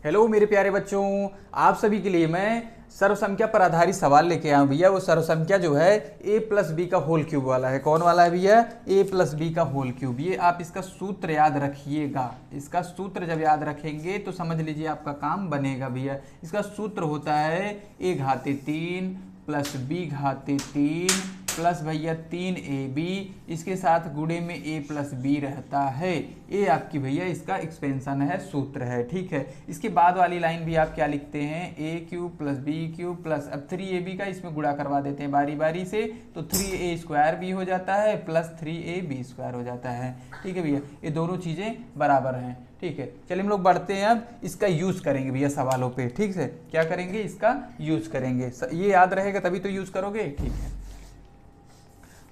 Hello मेरे प्यारे बच्चों, आप सभी के लिए मैं सर्वसंख्या पर आधारित सवाल लेके आया हूं भैया। वो सर्वसंख्या जो है a प्लस बी का होल क्यूब वाला है। कौन वाला है भैया? a प्लस बी का होल क्यूब। ये आप इसका सूत्र याद रखिएगा। इसका सूत्र जब याद रखेंगे तो समझ लीजिए आपका काम बनेगा भैया। इसका सूत्र होता है a घाते 3 प्लस b घाते 3 प्लस भैया 3ab, इसके साथ गुणे में a प्लस बी रहता है। ये आपकी भैया इसका एक्सपेंशन है, सूत्र है। ठीक है, इसके बाद वाली लाइन भी आप क्या लिखते हैं? a cube plus b cube plus, अब 3ab का इसमें गुणा करवा देते हैं बारी बारी से, तो 3a स्क्वायर भी हो जाता है प्लस 3ab स्क्वायर हो जाता है। ठीक है भैया, ये दोनों चीज़ें बराबर हैं। ठीक है, चलिए हम लोग बढ़ते हैं। अब इसका यूज करेंगे भैया सवालों पे। ठीक है, क्या करेंगे? इसका यूज करेंगे। ये याद रहेगा तभी तो यूज करोगे। ठीक है,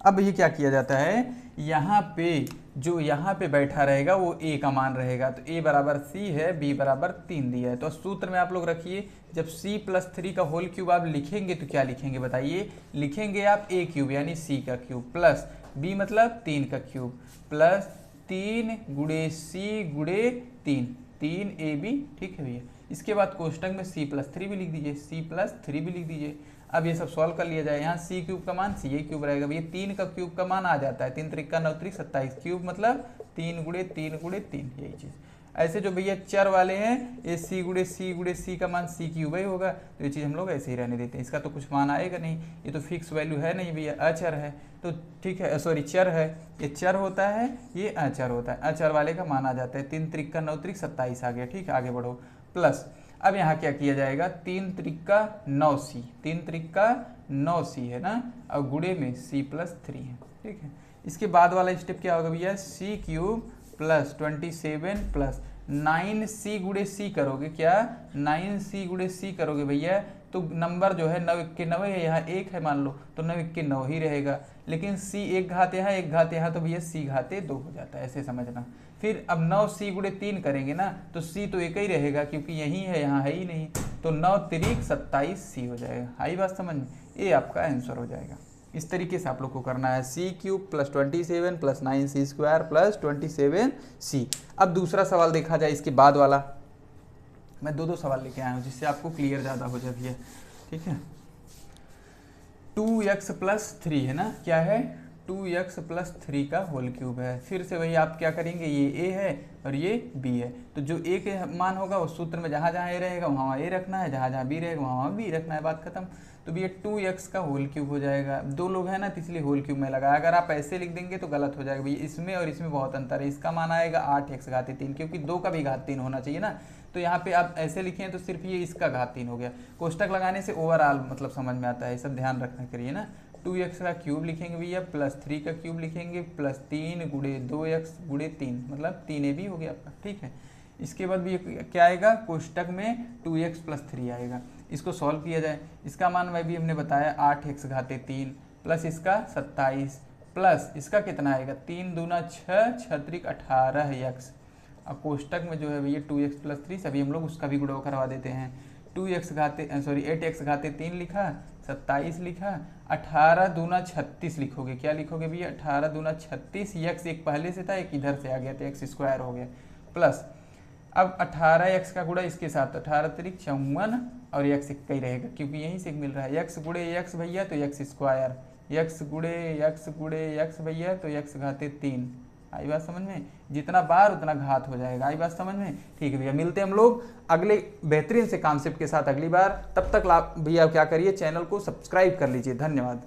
अब ये क्या किया जाता है, यहाँ पे जो यहाँ पे बैठा रहेगा वो a का मान रहेगा। तो a बराबर c है, b बराबर 3 दिया है। तो सूत्र में आप लोग रखिए, जब c प्लस 3 का होल क्यूब आप लिखेंगे तो क्या लिखेंगे बताइए? लिखेंगे आप a क्यूब यानी c का क्यूब प्लस b मतलब 3 का क्यूब प्लस 3 गुणे c गुणे 3ab। ठीक है भैया, इसके बाद कोष्टक में c प्लस 3 भी लिख दीजिए, c प्लस 3 भी लिख दीजिए। अब ये सब सॉल्व कर लिया जाए। यहाँ c क्यूब का मान ca क्यूब रहेगा भैया। 3 का क्यूब का मान आ जाता है 3 त्रिका 9 त्रिक 27, क्यूब मतलब 3 गुणे 3 गुणे 3, यही चीज़। ऐसे जो भैया चर वाले हैं, ये c गुणे c का मान c क्यूब ही होगा, तो ये चीज़ हम लोग ऐसे ही रहने देते हैं। इसका तो कुछ मान आएगा नहीं, ये तो फिक्स वैल्यू है नहीं भैया, अचर है। तो ठीक है, सॉरी चर है, ये चर होता है, ये अचर होता है। अचर वाले का मान आ जाता है 3 त्रिका 9 त्रिक 27 आ गया। ठीक है, आगे बढ़ो। प्लस अब यहाँ क्या किया जाएगा? 3 त्रिका 9c, 3 त्रिका 9c है ना, और गुणे में c प्लस 3 है। ठीक है, इसके बाद वाला स्टेप क्या होगा भैया? c cube plus 27 plus 9c गुणे c करोगे। क्या 9c गुणे c करोगे भैया? तो नंबर जो है 9 1 9 है, यहाँ 1 है मान लो, तो 9 1 9 ही रहेगा। लेकिन c एक घात यहाँ एक घात यहाँ, तो भैया c घाते 2 हो जाता है, ऐसे समझना। फिर अब 9c गुणे 3 करेंगे ना, तो c तो एक ही रहेगा क्योंकि यही है, यहाँ है ही नहीं, तो 9 त्रिक 27c हो जाएगा। आई बात समझ में? ये आपका आंसर हो जाएगा। इस तरीके से आप लोग को करना है, c cube plus 27 plus 9c square plus 27c। अब दूसरा सवाल देखा जाए इसके बाद वाला। मैं दो सवाल लेके आया हूँ जिससे आपको क्लियर ज़्यादा हो जाती है। ठीक है, 2x प्लस 3 है ना, क्या है? 2x प्लस 3 का होल क्यूब है। फिर से वही आप क्या करेंगे, ये a है और ये b है, तो जो a के मान होगा उस सूत्र में जहाँ जहाँ a रहेगा वहाँ a रखना है, जहाँ जहाँ b रहेगा वहाँ b रखना है, बात खत्म। तो ये 2x का होल क्यूब हो जाएगा। दो लोग हैं ना, तो इसलिए होल क्यूब में लगाया। अगर आप ऐसे लिख देंगे तो गलत हो जाएगा भैया, इसमें और इसमें बहुत अंतर है। इसका मान आएगा 8x घाते 3, क्योंकि 2 का भी घात 3 होना चाहिए ना, तो यहाँ पे आप ऐसे लिखे हैं तो सिर्फ ये इसका घात 3 हो गया। कोष्टक लगाने से ओवरऑल मतलब समझ में आता है, सब ध्यान रखना करिए ना। 2x का क्यूब लिखेंगे भैया प्लस 3 का क्यूब लिखेंगे प्लस 3 गुणे 2x गुणे 3 मतलब 3ab हो गया आपका। ठीक है, इसके बाद भी क्या आएगा? कोष्टक में 2x प्लस 3 आएगा। इसको सॉल्व किया जाए, इसका मान वह भी हमने बताया 8x घाते 3 प्लस इसका 27 प्लस इसका कितना आएगा? 3 दूना 6 6 त्रिक 18x। अब कोष्टक में जो है भैया 2x प्लस 3, सभी हम लोग उसका भी गुणा करवा देते हैं। 8x घाते 3 लिखा, 27 लिखा, 18 दूना 36 लिखोगे। क्या लिखोगे भैया? 18 दूना 36, x एक पहले से था एक इधर से आ गया तो x स्क्वायर हो गया प्लस अब 18x का गुणा इसके साथ, 18 त्रिक 54 और x एक ही रहेगा क्योंकि यहीं से मिल रहा है। x गुणे x भैया तो x स्क्वायर, x गुणे x भैया तो x घाते 3। आई बात समझ में? जितना बार उतना घात हो जाएगा। आई बात समझ में? ठीक है भैया, मिलते हैं हम लोग अगले बेहतरीन से कॉन्सेप्ट के साथ अगली बार। तब तक भैया क्या करिए, चैनल को सब्सक्राइब कर लीजिए। धन्यवाद।